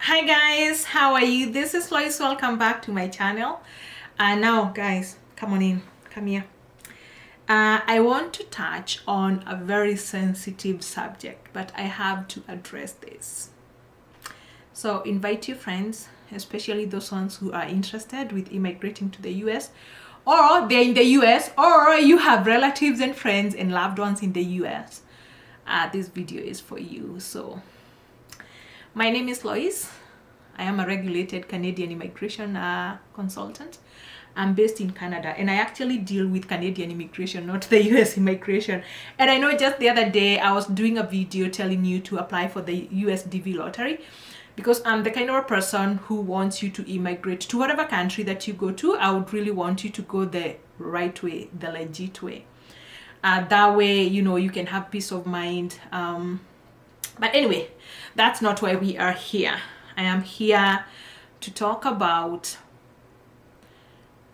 Hi guys, how are you? This is Lois. Welcome back to my channel. Now guys, come on in, come here. I want to touch on a very sensitive subject, but I have to address this. So invite your friends, especially those ones who are interested with immigrating to the US, or they're in the US, or you have relatives and friends and loved ones in the US. This video is for you. So my name is Lois. I am a regulated Canadian immigration consultant. I'm based in Canada, and I actually deal with Canadian immigration, not the US immigration. And I know just the other day I was doing a video telling you to apply for the US DV lottery, because I'm the kind of person who wants you to immigrate to whatever country that you go to. I would really want you to go the right way, the legit way. That way, you know, you can have peace of mind. But anyway, that's not why we are here. I am here to talk about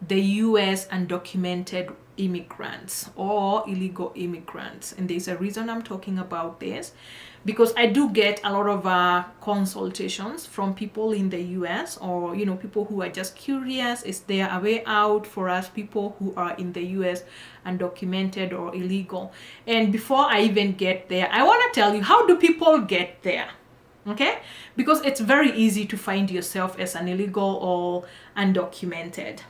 the US undocumented immigrants or illegal immigrants. And there's a reason I'm talking about this, because I do get a lot of consultations from people in the US, or you know, people who are just curious, is there a way out for us people who are in the US undocumented or illegal? And before I even get there, I want to tell you, how do people get there? Okay, because it's very easy to find yourself as an illegal or undocumented.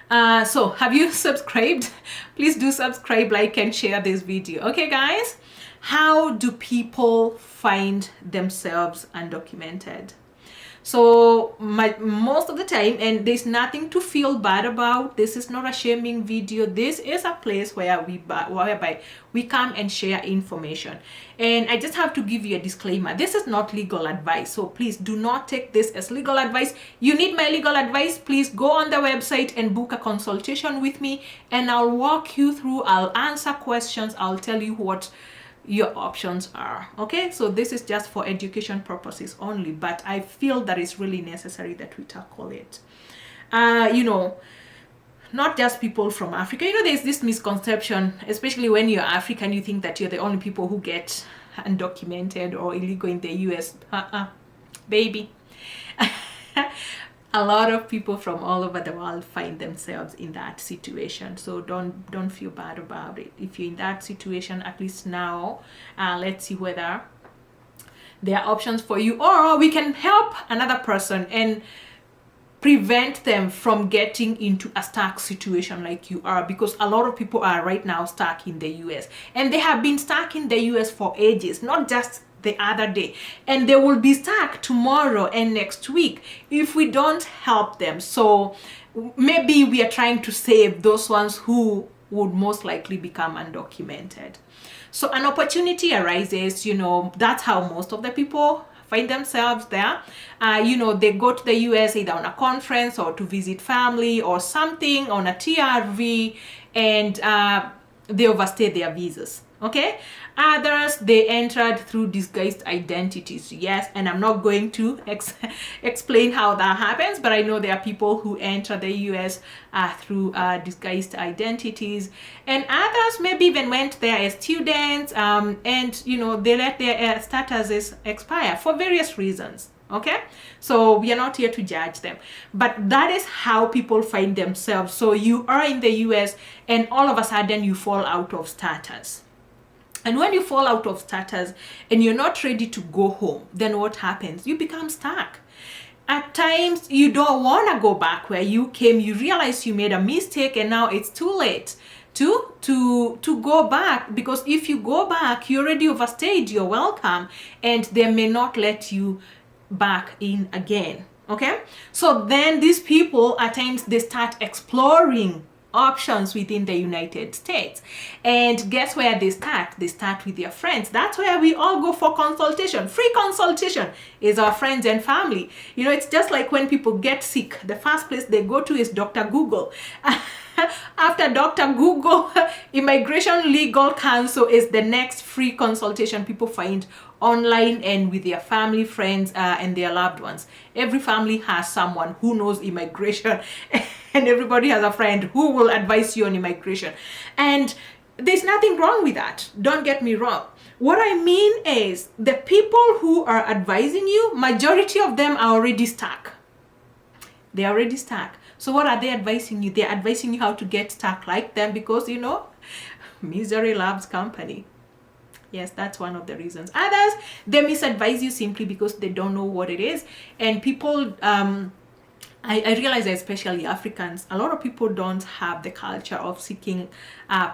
So have you subscribed? Please do subscribe, like, and share this video. Okay guys, how do people find themselves undocumented? So most of the time, and there's nothing to feel bad about, this is not a shaming video. This is a place where whereby we come and share information. And I just have to give you a disclaimer, this is not legal advice, so please do not take this as legal advice. You need my legal advice, please go on the website and book a consultation with me, and I'll walk you through, I'll answer questions, I'll tell you what your options are. Okay, so this is just for education purposes only, but I feel that it's really necessary that we tackle it. You know, not just people from Africa. You know, there's this misconception, especially when you're African, you think that you're the only people who get undocumented or illegal in the US. Baby. A lot of people from all over the world find themselves in that situation, so don't feel bad about it. If you're in that situation, at least now, let's see whether there are options for you, or we can help another person and prevent them from getting into a stuck situation like you are, because a lot of people are right now stuck in the US, and they have been stuck in the US for ages, not just the other day, and they will be stuck tomorrow and next week if we don't help them. So maybe we are trying to save those ones who would most likely become undocumented. So an opportunity arises, you know, that's how most of the people find themselves there. You know, they go to the US either on a conference or to visit family or something, on a TRV, and they overstay their visas. Okay, others, they entered through disguised identities. Yes, and I'm not going to explain how that happens, but I know there are people who enter the US through disguised identities, and others maybe even went there as students, and you know, they let their statuses expire for various reasons. Okay, so we are not here to judge them, but that is how people find themselves. So you are in the US, and all of a sudden you fall out of status. And when you fall out of status and you're not ready to go home, then what happens? You become stuck. At times, you don't want to go back where you came. You realize you made a mistake, and now it's too late to go back, because if you go back, you already overstayed your welcome, and they may not let you back in again. Okay, so then these people, at times, they start exploring options within the United States, and guess where they start? They start with their friends. That's where we all go for consultation. Free consultation is our friends and family. You know, it's just like when people get sick, the first place they go to is Dr. Google. After Dr. Google, Immigration Legal Counsel is the next free consultation people find online and with their family, friends, and their loved ones. Every family has someone who knows immigration, and everybody has a friend who will advise you on immigration. And there's nothing wrong with that. Don't get me wrong. What I mean is the people who are advising you, majority of them are already stuck. They're already stuck. So what are they advising you? They're advising you how to get stuck like them because, misery loves company. Yes, that's one of the reasons. Others, they misadvise you simply because they don't know what it is. And people, I realize that especially Africans, a lot of people don't have the culture of seeking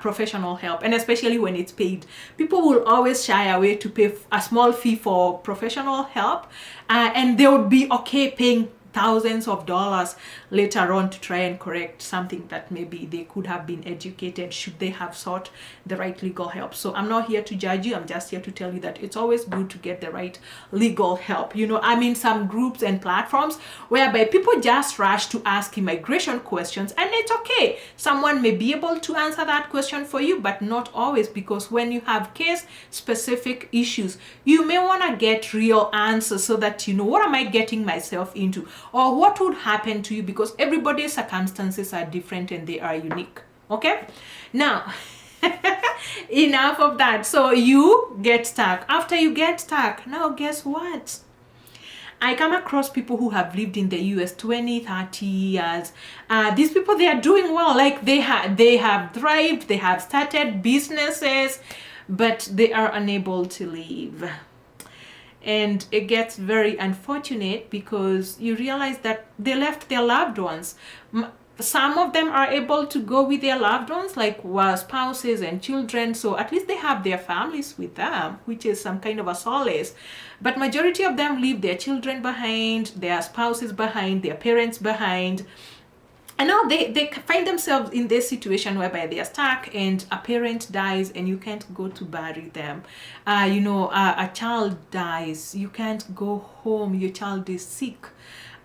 professional help, and especially when it's paid. People will always shy away to pay a small fee for professional help, and they would be okay paying thousands of dollars later on to try and correct something that maybe they could have been educated should they have sought the right legal help. So I'm not here to judge you. I'm just here to tell you that it's always good to get the right legal help. I'm in some groups and platforms whereby people just rush to ask immigration questions, and it's okay. Someone may be able to answer that question for you, but not always, because when you have case specific issues, you may want to get real answers so that what am I getting myself into, or what would happen to you, because everybody's circumstances are different and they are unique. Okay, now enough of that. So you get stuck. After you get stuck, now guess what? I come across people who have lived in the US 20, 30 years. These people, they are doing well. Like they have thrived, they have started businesses, but they are unable to leave. And it gets very unfortunate because you realize that they left their loved ones. Some of them are able to go with their loved ones, like spouses and children, so at least they have their families with them, which is some kind of a solace. But majority of them leave their children behind, their spouses behind, their parents behind. And now they find themselves in this situation whereby they are stuck and a parent dies and you can't go to bury them. A child dies, you can't go home, your child is sick.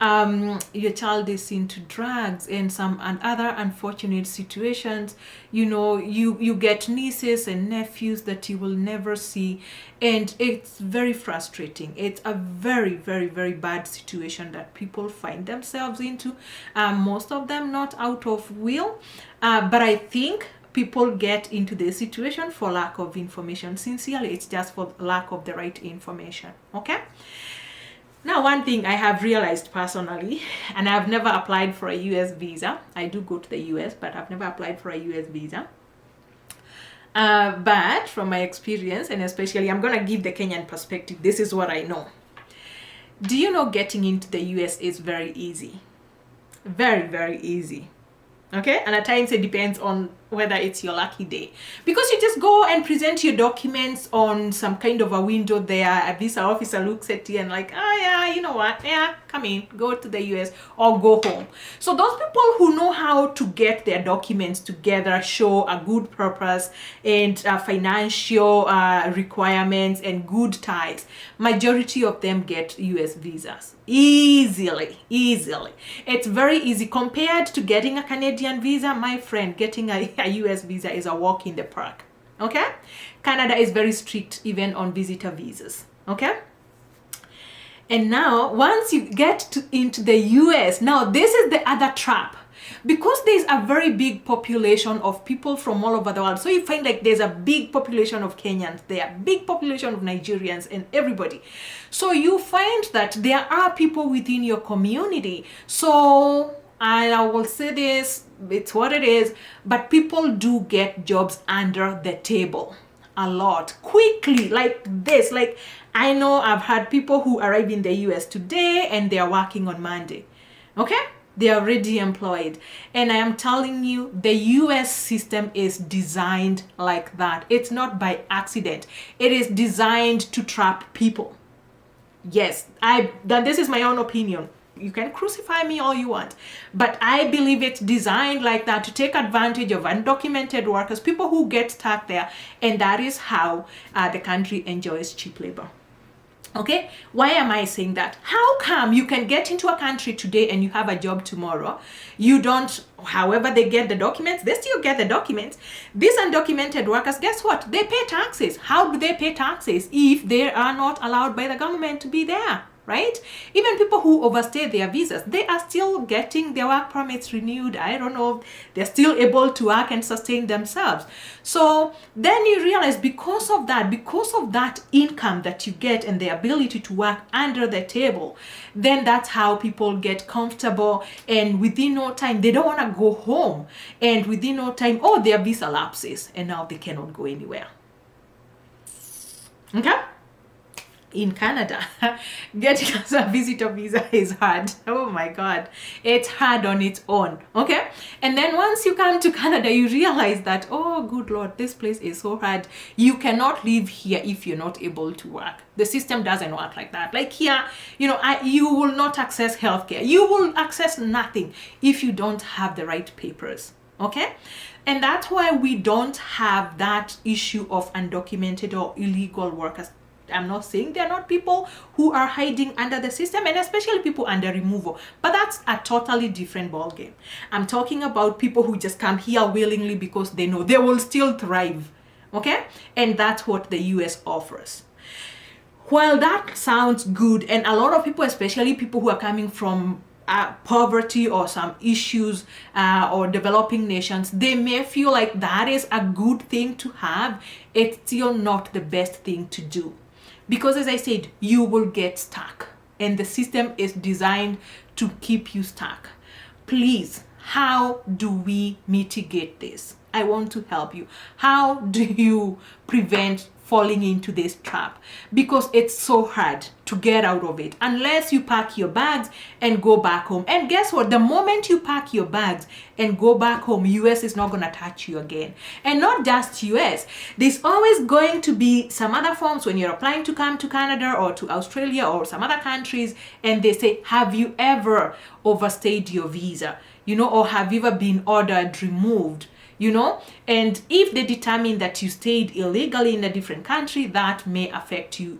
Your child is into drugs and other unfortunate situations. You get nieces and nephews that you will never see, and it's very frustrating. It's a very, very, very bad situation that people find themselves into. Most of them not out of will, but I think people get into this situation for lack of information. Sincerely, it's just for lack of the right information. Okay. Now, one thing I have realized personally, and I've never applied for a US visa. I do go to the US, but I've never applied for a US visa. But from my experience, and especially I'm going to give the Kenyan perspective, this is what I know. Do you know getting into the US is very easy? Very, very easy. Okay, and at times it depends on whether it's your lucky day, because you just go and present your documents on some kind of a window there. A visa officer looks at you and like, oh yeah, you know what, yeah, come in, go to the US or go home. So those people who know how to get their documents together, show a good purpose and financial requirements and good ties, majority of them get US visas easily. It's very easy compared to getting a Canadian visa. My friend, getting a US visa is a walk in the park. Okay, Canada is very strict even on visitor visas. Okay, and now once you get into the US, now this is the other trap, because there's a very big population of people from all over the world. So you find like there's a big population of Kenyans, there are big population of Nigerians and everybody. So you find that there are people within your community. So I will say this, it's what it is, but people do get jobs under the table a lot, quickly, like this. Like I know I've had people who arrive in the US today and they are working on Monday. Okay? They are already employed. And I am telling you, the US system is designed like that. It's not by accident. It is designed to trap people. Yes, this is my own opinion. You can crucify me all you want, but I believe it's designed like that to take advantage of undocumented workers, people who get stuck there, and that is how the country enjoys cheap labor. Okay, why am I saying that? How come you can get into a country today and you have a job tomorrow? You don't, however they get the documents, they still get the documents. These undocumented workers, guess what? They pay taxes. How do they pay taxes if they are not allowed by the government to be there? right? Even people who overstay their visas, they are still getting their work permits renewed. I don't know, they're still able to work and sustain themselves. So then you realize because of that income that you get and the ability to work under the table, then that's how people get comfortable, and within no time they don't want to go home, and within no time, oh, their visa lapses and now they cannot go anywhere. Okay? In Canada, getting a visitor visa is hard. Oh my God, it's hard on its own. Okay, and then once you come to Canada, you realize that, oh good Lord, this place is so hard. You cannot live here if you're not able to work. The system doesn't work like that. Like here, you will not access healthcare. You will access nothing if you don't have the right papers. Okay, and that's why we don't have that issue of undocumented or illegal workers. I'm not saying there are not people who are hiding under the system, and especially people under removal, but that's a totally different ballgame. I'm talking about people who just come here willingly because they know they will still thrive. Okay, and that's what the US offers. While that sounds good, and a lot of people, especially people who are coming from poverty or some issues or developing nations, they may feel like that is a good thing to have. It's still not the best thing to do, because as I said, you will get stuck, and the system is designed to keep you stuck. Please, how do we mitigate this? I want to help you. How do you prevent falling into this trap? Because it's so hard to get out of it unless you pack your bags and go back home. And guess what? The moment you pack your bags and go back home, US is not going to touch you again. And not just US. There's always going to be some other forms when you're applying to come to Canada or to Australia or some other countries, and they say, have you ever overstayed your visa? Or have you ever been ordered removed? And if they determine that you stayed illegally in a different country, that may affect you,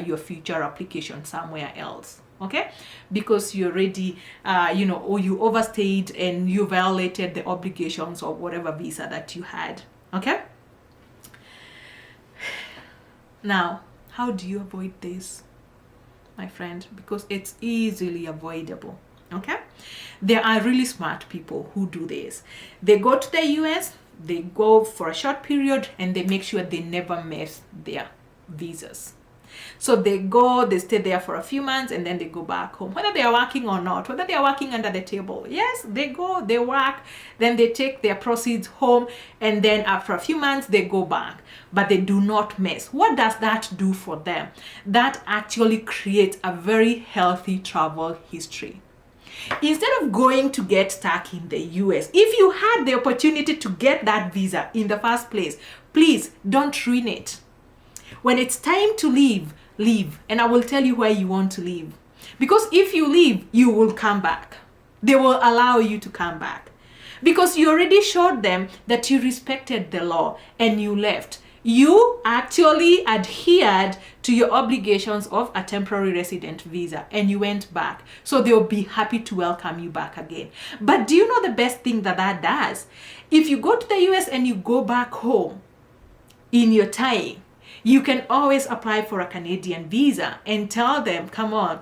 your future application somewhere else. Okay, because you already, or you overstayed and you violated the obligations of whatever visa that you had. Okay. Now, how do you avoid this, my friend? Because it's easily avoidable. Okay, there are really smart people who do this. They go to the US, they go for a short period, and they make sure they never mess their visas. So they go, they stay there for a few months, and then they go back home, whether they are working or not, whether they are working under the table. Yes, they go, they work, then they take their proceeds home, and then after a few months, they go back. But they do not mess. What does that do for them? That actually creates a very healthy travel history. Instead of going to get stuck in the US, if you had the opportunity to get that visa in the first place, please don't ruin it. When it's time to leave, leave. And I will tell you where you want to leave. Because if you leave, you will come back. They will allow you to come back. Because you already showed them that you respected the law and you left. You actually adhered to your obligations of a temporary resident visa and you went back. So they'll be happy to welcome you back again. But do you know the best thing that does? If you go to the US and you go back home in your time, you can always apply for a Canadian visa and tell them, come on,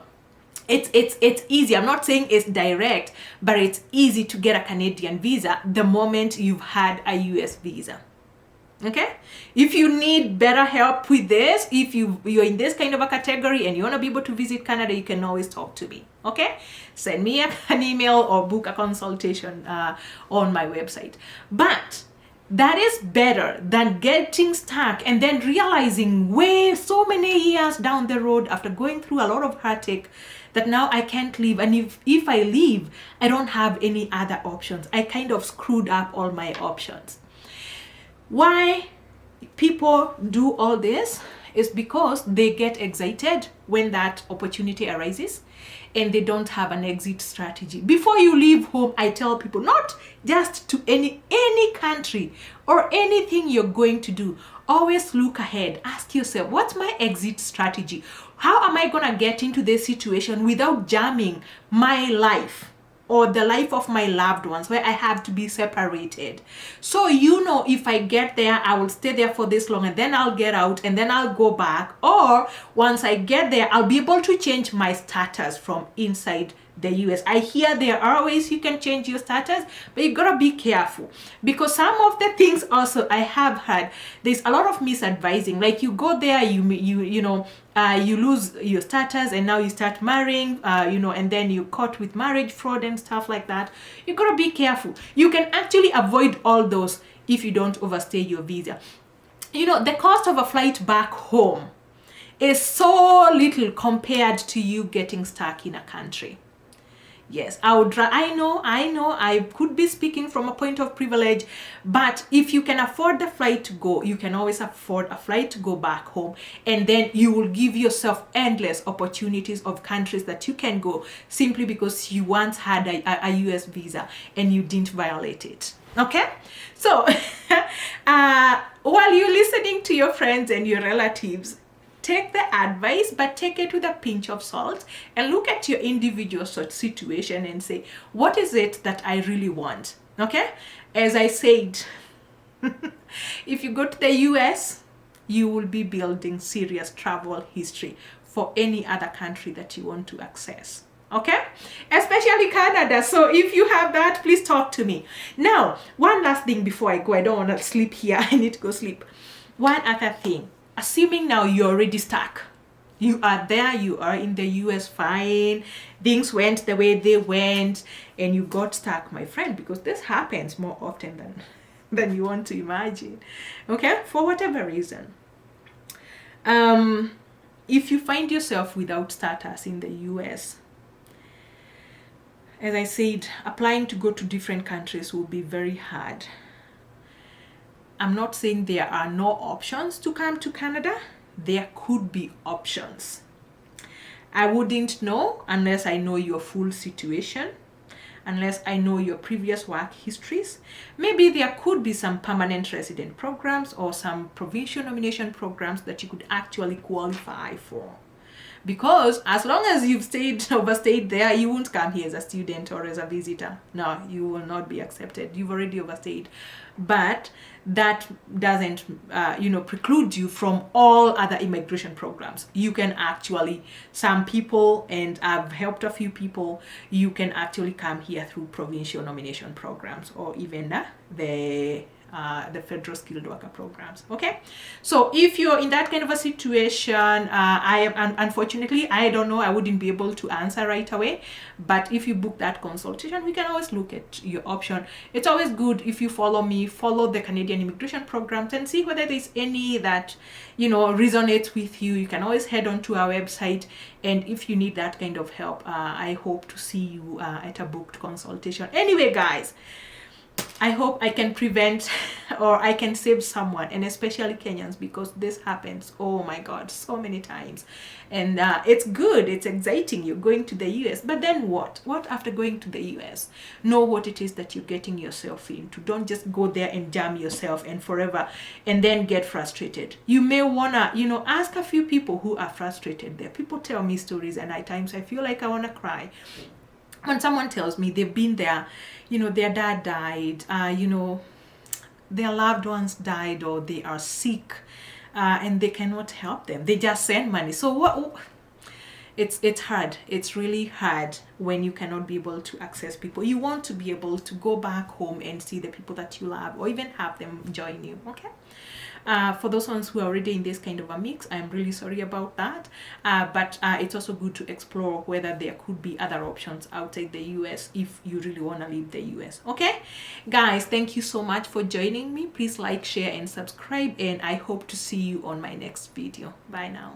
it's easy. I'm not saying it's direct, but it's easy to get a Canadian visa the moment you've had a US visa. Okay, if you need better help with this, if you're in this kind of a category and you want to be able to visit Canada, you can always talk to me. Okay, send me an email or book a consultation on my website. But that is better than getting stuck and then realizing so many years down the road after going through a lot of heartache that now I can't leave. And if I leave, I don't have any other options. I kind of screwed up all my options. Why people do all this is because they get excited when that opportunity arises and they don't have an exit strategy. Before you leave home, I tell people, not just to any country or anything you're going to do, always look ahead. Ask yourself, what's my exit strategy? How am I going to get into this situation without jamming my life? or the life of my loved ones where I have to be separated. So, if I get there, I will stay there for this long and then I'll get out and then I'll go back. Or once I get there, I'll be able to change my status from inside the US. I hear there are ways you can change your status, but you gotta be careful, because some of the things also I have heard, there's a lot of misadvising. Like you go there, you lose your status and now you start marrying, and then you caught with marriage fraud and stuff like that. You gotta be careful. You can actually avoid all those if you don't overstay your visa. The cost of a flight back home is so little compared to you getting stuck in a country. Yes, I know, I could be speaking from a point of privilege, but if you can afford the flight to go, you can always afford a flight to go back home, and then you will give yourself endless opportunities of countries that you can go simply because you once had a US visa and you didn't violate it. Okay? So, while you're listening to your friends and your relatives, take the advice, but take it with a pinch of salt and look at your individual situation and say, what is it that I really want? Okay? As I said, if you go to the US, you will be building serious travel history for any other country that you want to access. Okay? Especially Canada. So if you have that, please talk to me. Now, one last thing before I go. I don't want to sleep here. I need to go sleep. One other thing. Assuming now you're already stuck. You are there, you are in the US, fine. Things went the way they went and you got stuck, my friend, because this happens more often than you want to imagine. Okay? For whatever reason. If you find yourself without status in the US, as I said, applying to go to different countries will be very hard. I'm not saying there are no options to come to Canada. There could be options. I wouldn't know unless I know your full situation, unless I know your previous work histories. Maybe there could be some permanent resident programs or some provincial nomination programs that you could actually qualify for. Because as long as you've overstayed there, you won't come here as a student or as a visitor. No, you will not be accepted. You've already overstayed. But that doesn't, preclude you from all other immigration programs. You can actually, some people, and I've helped a few people, you can actually come here through provincial nomination programs or even the federal skilled worker programs. Okay, so if you're in that kind of a situation, unfortunately, I don't know, I wouldn't be able to answer right away. But if you book that consultation, we can always look at your option. It's always good if you follow the Canadian immigration programs and see whether there's any that resonates with you. You can always head on to our website, and if you need that kind of help, I hope to see you at a booked consultation. Anyway, guys, I hope I can prevent or I can save someone, and especially Kenyans, because this happens, oh my God, so many times. And it's good, it's exciting, you're going to the US, but then what? What after going to the US? Know what it is that you're getting yourself into. Don't just go there and jam yourself and forever and then get frustrated. You may wanna, ask a few people who are frustrated there. People tell me stories, and at times I feel like I wanna cry. When someone tells me they've been there, their dad died, their loved ones died, or they are sick, and they cannot help them. They just send money. So what? It's hard. It's really hard when you cannot be able to access people. You want to be able to go back home and see the people that you love, or even have them join you. Okay. For those ones who are already in this kind of a mix, I'm really sorry about that. But it's also good to explore whether there could be other options outside the US if you really want to leave the US. Okay? Guys, thank you so much for joining me. Please like, share, and subscribe. And I hope to see you on my next video. Bye now.